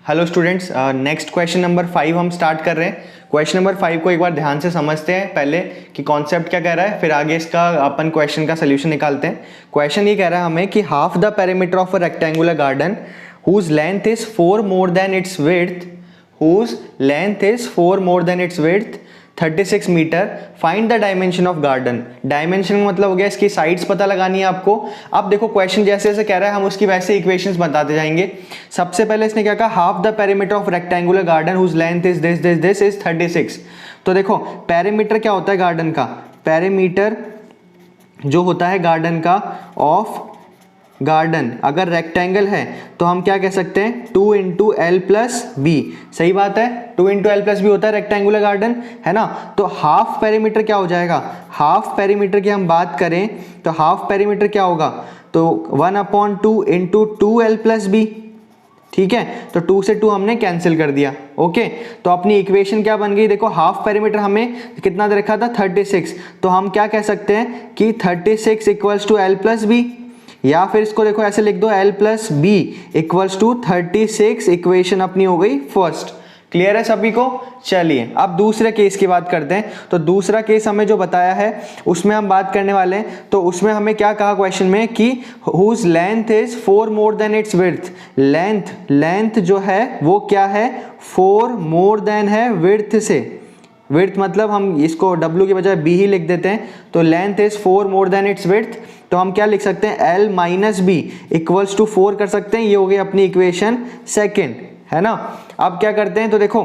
Hello students, next question number 5 हम start कर रहे हैं। क्वेश्चन नंबर 5 को एक बार ध्यान से समझते हैं पहले कि कॉन्सेप्ट क्या कह रहा है, फिर आगे इसका अपन क्वेश्चन का सोल्यूशन निकालते हैं। क्वेश्चन ये कह रहा है हमें कि half the perimeter of a rectangular garden whose length is 4 more than its width, whose length is 4 more than its width 36 metre, find the dimension of garden. Dimension मतलब हो गया इसकी साइड्स पता लगानी है आपको। अब देखो क्वेश्चन जैसे जैसे कह रहा है हम उसकी वैसे इक्वेशंस बताते जाएंगे। सबसे पहले इसने क्या कहा, half the perimeter of rectangular garden whose length is this is 36। तो देखो पेरीमीटर क्या होता है गार्डन का, पेरीमीटर जो होता है गार्डन का ऑफ गार्डन अगर रेक्टेंगल है तो हम क्या कह सकते हैं 2 इंटू एल प्लस बी। सही बात है, 2 इंटू एल प्लस बी होता है रेक्टेंगुलर गार्डन, है ना। तो हाफ पेरीमीटर क्या हो जाएगा, हाफ पेरीमीटर की हम बात करें तो हाफ पेरीमीटर क्या होगा, तो 1/2 इंटू 2l प्लस बी। ठीक है, तो 2 से 2 हमने कैंसिल कर दिया। ओके, तो अपनी इक्वेशन क्या बन गई, देखो हाफ पेरीमीटर हमें कितना दे रखा था 36, तो हम क्या कह सकते हैं कि 36 equals to L plus B, या फिर इसको देखो ऐसे लिख दो L plus B equals to 36। Equation अपनी हो गई फर्स्ट। क्लियर है सभी को। चलिए अब दूसरे केस की बात करते हैं। तो दूसरा केस हमें जो बताया है उसमें हम बात करने वाले हैं। तो उसमें हमें क्या कहा क्वेश्चन में कि whose length is 4 more than its width। Length जो है वो क्या है, 4 more than है विड्थ से। विड्थ मतलब हम इसको W की बजाय B ही लिख देते हैं। तो length is 4 more than its width, तो हम क्या लिख सकते हैं L minus B equals to 4 कर सकते हैं। ये हो गई अपनी इक्वेशन सेकेंड, है ना। अब क्या करते हैं, तो देखो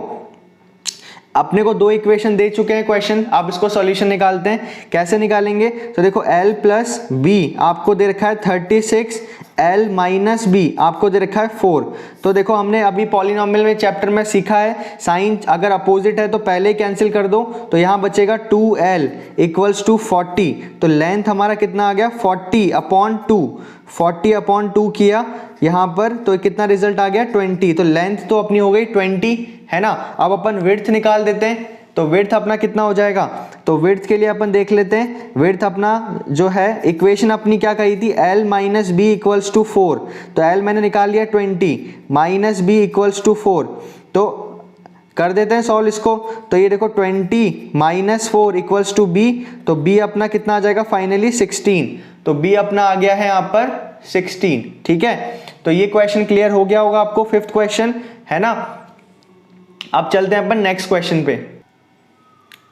अपने को 2 इक्वेशन दे चुके हैं क्वेश्चन, अब इसको सॉल्यूशन निकालते हैं। कैसे निकालेंगे, तो देखो L प्लस बी आपको दे रखा है 36, L माइनस बी आपको दे रखा है 4। तो देखो हमने अभी पॉलिनोमियल में चैप्टर में सीखा है साइन अगर अपोजिट है तो पहले कैंसिल कर दो, तो यहाँ बचेगा 2L इक्वल्स टू 40। तो लेंथ हमारा कितना आ गया 40/2, 40/2 किया यहाँ पर तो कितना रिजल्ट आ गया 20। तो लेंथ तो अपनी हो गई 20, है ना। अब अपन विड्थ निकाल देते हैं, तो विड्थ अपना कितना हो जाएगा, तो विड्थ के लिए अपन देख लेते हैं। विड्थ अपना जो है इक्वेशन अपनी क्या कही थी, L minus B equals to 4। तो L मैंने निकाल लिया 20 माइनस बी इक्वल्स टू 4। तो कर देते हैं सॉल्व इसको। तो ये देखो 20 माइनस 4 इक्वल्स टू बी, तो बी अपना कितना आ जाएगा फाइनली 16। तो बी अपना आ गया है यहाँ पर 16। ठीक है, तो ये क्वेश्चन क्लियर हो गया होगा आपको, 5th क्वेश्चन, है ना। अब चलते हैं अपन नेक्स्ट क्वेश्चन पे।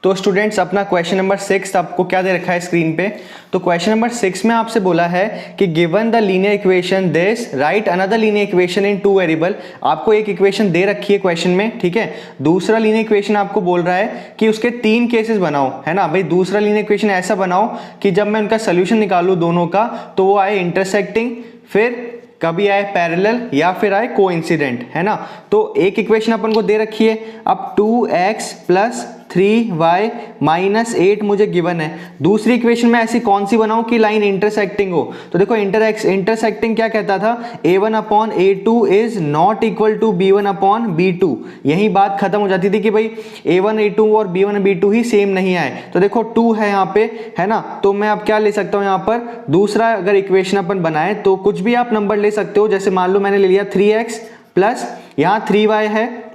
तो स्टूडेंट्स अपना क्वेश्चन नंबर 6 आपको क्या दे रखा है स्क्रीन पे। तो क्वेश्चन नंबर 6 में आपसे बोला है कि given the linear equation this right another linear equation in 2 variable. आपको एक इक्वेशन दे रखी है क्वेश्चन में, ठीक है। दूसरा लीनियर इक्वेशन आपको बोल रहा है कि उसके 3 केसेस बनाओ, है ना भाई। दूसरा लीनियर इक्वेशन ऐसा बनाओ कि जब मैं उनका सोल्यूशन निकालूं दोनों का तो वो आए इंटरसेक्टिंग, फिर कभी आए पैरेलल या फिर आए कोइंसिडेंट, है ना। तो एक इक्वेशन अपन को दे रखी है। अब 2x प्लस 3y माइनस 8 मुझे गिवन है। दूसरी इक्वेशन में ऐसी कौन सी बनाऊं कि लाइन इंटरसेक्टिंग हो। तो देखो इंटरसेक्टिंग क्या कहता था, a1/a2 is not equal to b1/b2। यही बात खत्म हो जाती थी कि भाई a1 a2 और b1 b2 ही सेम नहीं आए। तो देखो 2 है यहाँ पे, है ना। तो मैं अब क्या ले सकता हूँ यहाँ पर, दूसरा अगर इक्वेशन अपन बनाए तो कुछ भी आप नंबर ले सकते हो। जैसे मान लो मैंने ले लिया 3x प्लस यहाँ 3y है,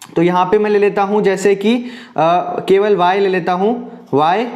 तो यहाँ पे मैं ले लेता हूँ जैसे कि केवल y ले लेता हूँ, y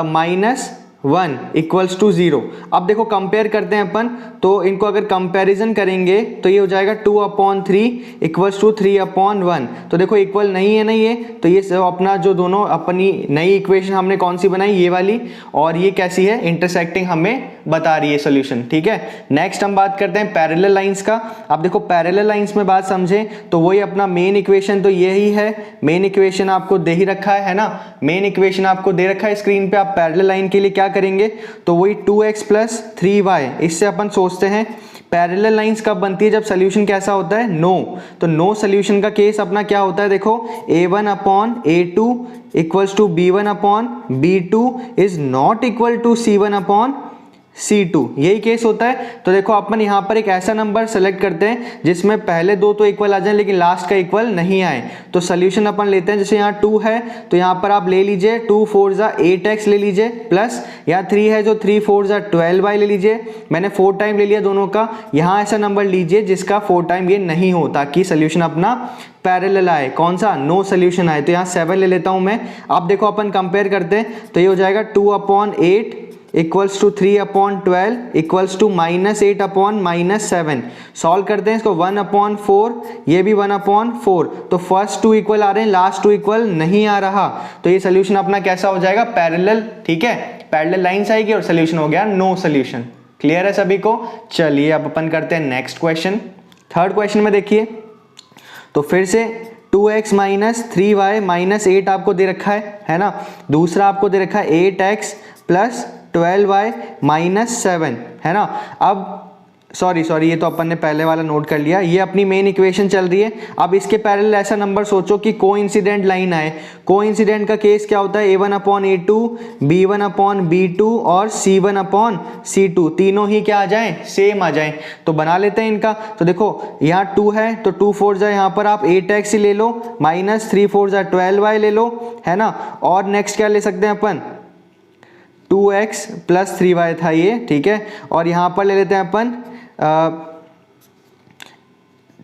माइनस 1 इक्वल्स टू 0। अब देखो कंपेयर करते हैं अपन, तो इनको अगर कंपैरिजन करेंगे तो ये हो जाएगा 2/3 इक्वल्स टू 3/1। तो देखो इक्वल नहीं है ना ये, तो ये अपना जो दोनों अपनी नई इक्वेशन हमने कौन सी बनाई, ये वाली, और ये कैसी है इंटरसेक्टिंग हमें बता रही है सोल्यूशन। ठीक है, नेक्स्ट हम बात करते हैं पैरेलल लाइंस का। अब देखो पैरेलल लाइंस में बात समझें तो वही अपना मेन इक्वेशन तो यही है। मेन इक्वेशन आपको दे ही रखा है ना, मेन इक्वेशन आपको दे रखा है स्क्रीन पे। आप पैरेलल लाइन के लिए क्या करेंगे, तो वही 2x प्लस 3y, इससे अपन सोचते हैं पैरेलल लाइंस कब बनती है, जब सोल्यूशन कैसा होता है, नो। तो नो सोल्यूशन का केस अपना क्या होता है, देखो a1/a2 equals to b1/b2 is not equal to c1/c2। C2, यही केस होता है। तो देखो अपन यहाँ पर एक ऐसा नंबर सेलेक्ट करते हैं जिसमें पहले दो तो इक्वल आ जाए लेकिन लास्ट का इक्वल नहीं आए। तो सोल्यूशन अपन लेते हैं, जैसे यहाँ 2 है तो यहाँ पर आप ले लीजिए 2 4 जा 8x ले लीजिए, प्लस यहाँ 3 है जो 3 4 जा 12y ले लीजिए। मैंने 4 टाइम ले लिया दोनों का। यहाँ ऐसा नंबर लीजिए जिसका 4 टाइम ये नहीं हो, ताकि सोल्यूशन अपना पैरेलल आए। कौन सा? नो सोल्यूशन आए। तो यहाँ 7 ले लेता हूँ मैं। अब देखो अपन कंपेयर करते हैं तो ये हो जाएगा 2/8 equals to 3/12 equals to -8/-7। Solve करते हैं इसको, 1/4 ये भी 1/4। तो फर्स्ट 2 इक्वल आ रहे हैं, लास्ट 2 इक्वल नहीं आ रहा। तो ये सोल्यूशन अपना कैसा हो जाएगा? पैरेलल। ठीक है, पैरेलल लाइंस आएगी और सोल्यूशन हो गया नो सोल्यूशन। क्लियर है सभी को? चलिए अब अपन करते हैं नेक्स्ट क्वेश्चन। थर्ड क्वेश्चन में देखिए, तो फिर से 2x - 3y - 8 आपको दे रखा है ना। दूसरा आपको दे रखा है 8x + 12y - 7, है ना। अब सॉरी ये तो अपन ने पहले वाला नोट कर लिया। ये अपनी मेन इक्वेशन चल रही है। अब इसके पैरेलल ऐसा नंबर सोचो कि कोइंसिडेंट लाइन आए। कोइंसिडेंट का केस क्या होता है? A1/A2, B1/B2 और C1/C2 तीनों ही क्या आ जाए? सेम आ जाए। तो बना लेते हैं इनका। तो देखो यहाँ 2 है तो 2 4 जा यहाँ पर आप 8x ही ले लो, -3 4 जा 12y ले लो, है ना। और नेक्स्ट क्या ले सकते हैं अपन? 2x + 3y था ये, ठीक है। और यहाँ पर ले लेते हैं अपन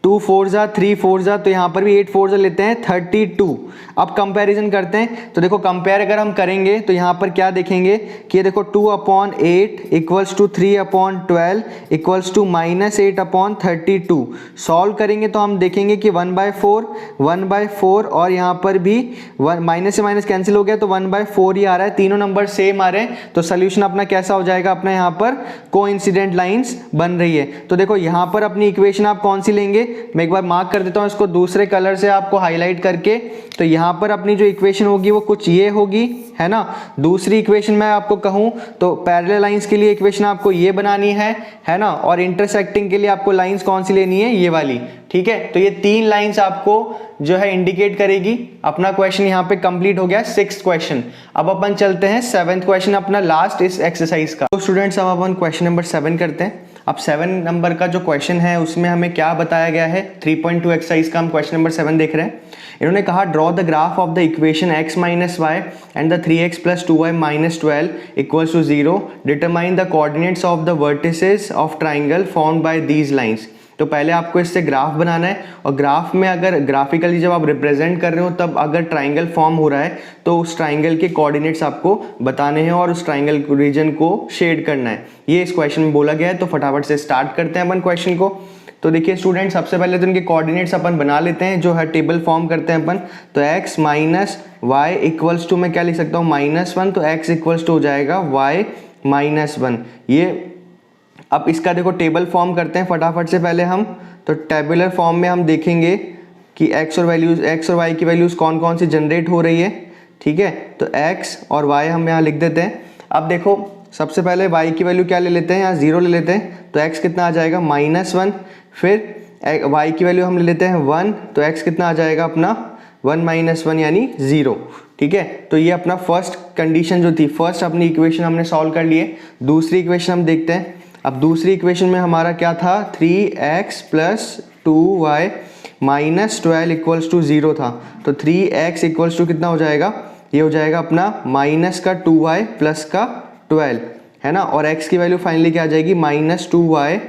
2 4 जा 3 4 जा, तो यहाँ पर भी 8 4 जा लेते हैं 32। अब कंपैरिजन करते हैं तो देखो कंपेयर अगर हम करेंगे तो यहाँ पर क्या देखेंगे कि ये देखो 2/8 equals to 3/12 equals to -8/32। Solve करेंगे तो हम देखेंगे कि 1/4 और यहाँ पर भी माइनस से माइनस कैंसिल हो गया तो 1/4 ही आ रहा है। तीनों नंबर सेम आ रहे हैं। तो सोल्यूशन अपना कैसा हो जाएगा? अपना यहाँ पर कोइंसिडेंट लाइंस बन रही है। तो देखो यहाँ पर अपनी इक्वेशन आप कौन सी लेंगे? मैं एक बार मार्क कर देता हूं इसको दूसरे कलर से आपको हाईलाइट करके। तो यहां पर अपनी जो इक्वेशन होगी वो कुछ ये होगी, है ना। दूसरी इक्वेशन मैं आपको कहूं तो पैरेलल लाइंस के लिए इक्वेशन आपको ये बनानी है ना। और इंटरसेक्टिंग के लिए आपको लाइंस कौन सी लेनी है? ये वाली, ठीक है। तो ये 3 लाइंस आपको जो है इंडिकेट करेगी। अपना क्वेश्चन यहाँ पे कंप्लीट हो गया, 6th क्वेश्चन। अब अपन चलते हैं 7th क्वेश्चन, अपना लास्ट इस एक्सरसाइज का। तो स्टूडेंट्स अब अपन क्वेश्चन नंबर 7 करते हैं। अब 7 नंबर का जो क्वेश्चन है उसमें हमें क्या बताया गया है? 3.2 एक्सरसाइज का हम क्वेश्चन नंबर 7 देख रहे हैं। इन्होंने कहा draw the graph of the equation x - y and the 3x + 2y - 12 equals to 0। Determine the coordinates of the vertices of triangle formed by these lines. तो पहले आपको इससे ग्राफ बनाना है, और ग्राफ में अगर ग्राफिकली जब आप रिप्रेजेंट कर रहे हो तब अगर ट्राइंगल फॉर्म हो रहा है तो उस ट्राइंगल के कोऑर्डिनेट्स आपको बताने हैं और उस ट्राइंगल रीजन को शेड करना है। ये इस क्वेश्चन में बोला गया है। तो फटाफट से स्टार्ट करते हैं अपन क्वेश्चन को। तो देखिए स्टूडेंट, सबसे पहले तो इनके कोऑर्डिनेट्स अपन बना लेते हैं, जो है टेबल फॉर्म करते हैं अपन। तो x - y इक्वल्स टू मैं क्या लिख सकता हूँ? -1। तो x इक्वल्स टू हो जाएगा y - 1। ये अब इसका देखो टेबल फॉर्म करते हैं फटाफट से पहले हम। तो टेबुलर फॉर्म में हम देखेंगे कि x और y की वैल्यूज़ कौन कौन सी जनरेट हो रही है, ठीक है। तो x और y हम यहाँ लिख देते हैं। अब देखो सबसे पहले y की वैल्यू क्या ले लेते हैं? यहाँ 0 ले लेते हैं। तो x कितना आ जाएगा? -1। फिर y की वैल्यू हम ले लेते हैं 1। तो x कितना आ जाएगा अपना? 1 - 1 यानी 0, ठीक है। तो ये अपना फर्स्ट कंडीशन जो थी, फर्स्ट अपनी इक्वेशन हमने सॉल्व कर लिए। दूसरी इक्वेशन हम देखते हैं। अब दूसरी इक्वेशन में हमारा क्या था? 3x + 2y - 12 इक्वल्स टू 0 था। तो 3x इक्वल्स टू कितना हो जाएगा? ये हो जाएगा अपना -2y + 12, है ना। और x की वैल्यू फाइनली क्या आ जाएगी? -2y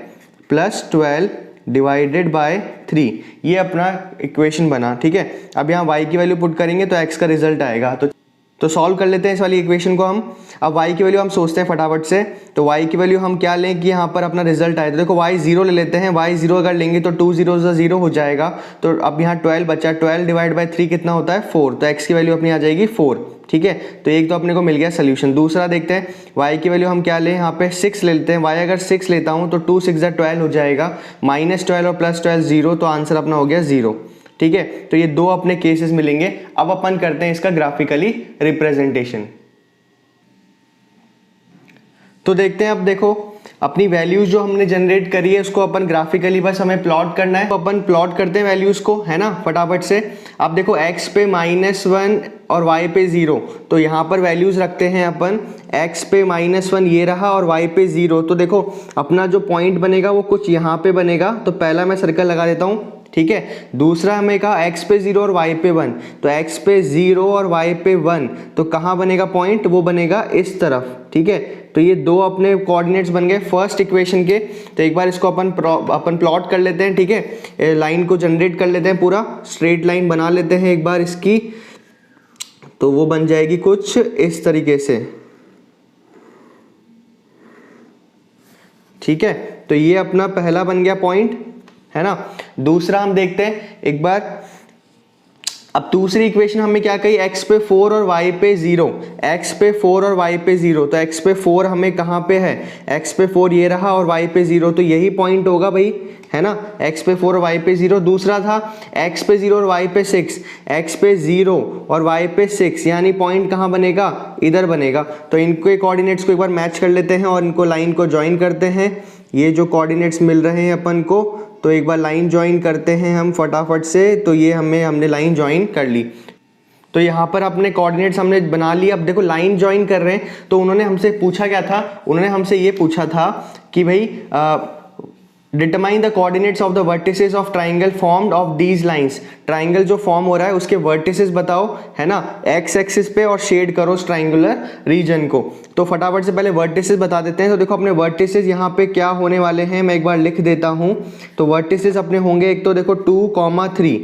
+ 12 divided by 3। ये अपना इक्वेशन बना, ठीक है। अब यहाँ y की वैल्यू पुट करेंगे तो x का रिजल्ट आएगा। तो सॉल्व कर लेते हैं इस वाली इक्वेशन को हम। अब y की वैल्यू हम सोचते हैं फटाफट से। तो y की वैल्यू हम क्या लें कि यहाँ पर अपना रिजल्ट आए। तो देखो y 0 ले लेते हैं। y 0 अगर लेंगे तो 2 0 0 हो जाएगा। तो अब यहाँ 12 बचा, 12 डिवाइड बाय 3 कितना होता है? 4। तो x की वैल्यू अपनी आ जाएगी 4, ठीक है। तो एक तो अपने को मिल गया सोल्यूशन। दूसरा देखते हैं y की वैल्यू हम क्या लें? यहाँ पे 6 ले लेते हैं। y अगर 6 लेता हूँ तो 2 6 12 हो जाएगा। -12 और +12 0, तो आंसर अपना हो गया 0, ठीक है। तो ये दो अपने केसेस मिलेंगे। अब अपन करते हैं इसका ग्राफिकली रिप्रेजेंटेशन। तो देखते हैं, अब देखो अपनी वैल्यूज जो हमने जनरेट करी है उसको अपन ग्राफिकली बस हमें प्लॉट करना है, तो अपन प्लॉट करते हैं वैल्यूज को, है ना, फटाफट से। अब देखो x पे -1 और y पे 0, तो यहाँ पर वैल्यूज रखते हैं अपन, x पे -1 ये रहा और y पे 0। तो देखो अपना जो पॉइंट बनेगा वो कुछ यहाँ पे बनेगा, तो पहला मैं सर्कल लगा देता हूँ, ठीक है। दूसरा हमें कहा x पे 0 और y पे 1, तो x पे 0 और y पे 1, तो कहाँ बनेगा पॉइंट, वो बनेगा इस तरफ, ठीक है। तो ये दो अपने कोऑर्डिनेट्स बन गए फर्स्ट इक्वेशन के। तो एक बार इसको अपन प्लॉट कर लेते हैं, ठीक है, लाइन को जनरेट कर लेते हैं, पूरा स्ट्रेट लाइन बना लेते हैं एक बार इसकी। तो वो बन जाएगी कुछ इस तरीके से, ठीक है। तो ये अपना पहला बन गया पॉइंट, है ना। दूसरा हम देखते हैं एक बार। अब दूसरी इक्वेशन हमें क्या कही, x पे 4 और y पे 0, x पे 4 और y पे 0, तो x पे 4 हमें कहाँ पे है, x पे 4 ये रहा और y पे 0, तो यही पॉइंट होगा भाई, है ना, x पे 4 और y पे 0। दूसरा था x पे 0 और y पे 6, x पे 0 और y पे 6, यानी पॉइंट कहाँ बनेगा, इधर बनेगा। तो इनके कोऑर्डिनेट्स को एक बार मैच कर लेते हैं और इनको लाइन को ज्वाइन करते हैं। ये जो कोऑर्डिनेट्स मिल रहे हैं अपन को, तो एक बार लाइन ज्वाइन करते हैं हम फटाफट से। तो ये हमने लाइन ज्वाइन कर ली। तो यहाँ पर अपने कोऑर्डिनेट्स हमने बना लिए। अब देखो लाइन ज्वाइन कर रहे हैं, तो उन्होंने हमसे पूछा क्या था, उन्होंने हमसे ये पूछा था कि भाई determine the coordinates of the vertices of triangle formed of these lines. Triangle जो फॉर्म हो रहा है उसके वर्टिसेस बताओ, है ना, एक्स एक्सिस पे, और शेड करो उस ट्राइंगुलर रीजन को। तो फटाफट से पहले वर्टिसेस बता देते हैं। तो देखो अपने वर्टिसेस यहाँ पे क्या होने वाले हैं, मैं एक बार लिख देता हूँ। तो वर्टिसेस अपने होंगे, एक तो देखो 2,3,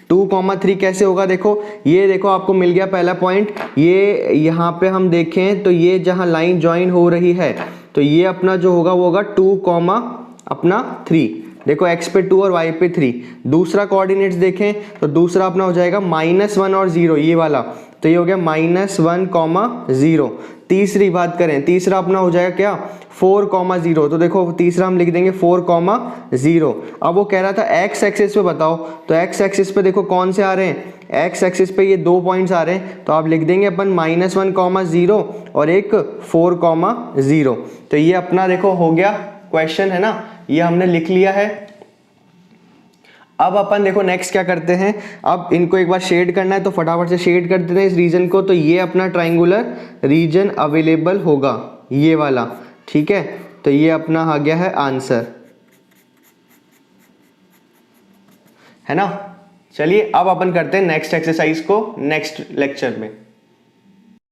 2,3 कैसे होगा, देखो ये देखो आपको मिल गया पहला पॉइंट। ये यहाँ पे हम देखें तो ये जहाँ लाइन ज्वाइन हो रही है, तो ये अपना जो होगा वो होगा 2,3। देखो x पे 2 और y पे 3। दूसरा कोऑर्डिनेट्स देखें तो दूसरा अपना हो जाएगा -1 और 0, ये वाला, तो ये हो गया -1,0। तीसरी बात करें, तीसरा अपना हो जाएगा क्या, 4,0। तो देखो तीसरा हम लिख देंगे 4,0। अब वो कह रहा था x एक्सिस पे बताओ, तो x एक्सिस पे देखो कौन से आ रहे हैं, x एक्सिस पे ये दो पॉइंट्स आ रहे हैं, तो आप लिख देंगे अपन -1,0 और एक 4,0। तो ये अपना देखो हो गया क्वेश्चन, है ना, ये हमने लिख लिया है। अब अपन देखो नेक्स्ट क्या करते हैं, अब इनको एक बार शेड करना है, तो फटाफट से शेड कर देते हैं इस रीजन को। तो ये अपना ट्राइंगुलर रीजन अवेलेबल होगा, ये वाला, ठीक है। तो ये अपना आ गया है आंसर, है ना। चलिए अब अपन करते हैं नेक्स्ट एक्सरसाइज को नेक्स्ट लेक्चर में।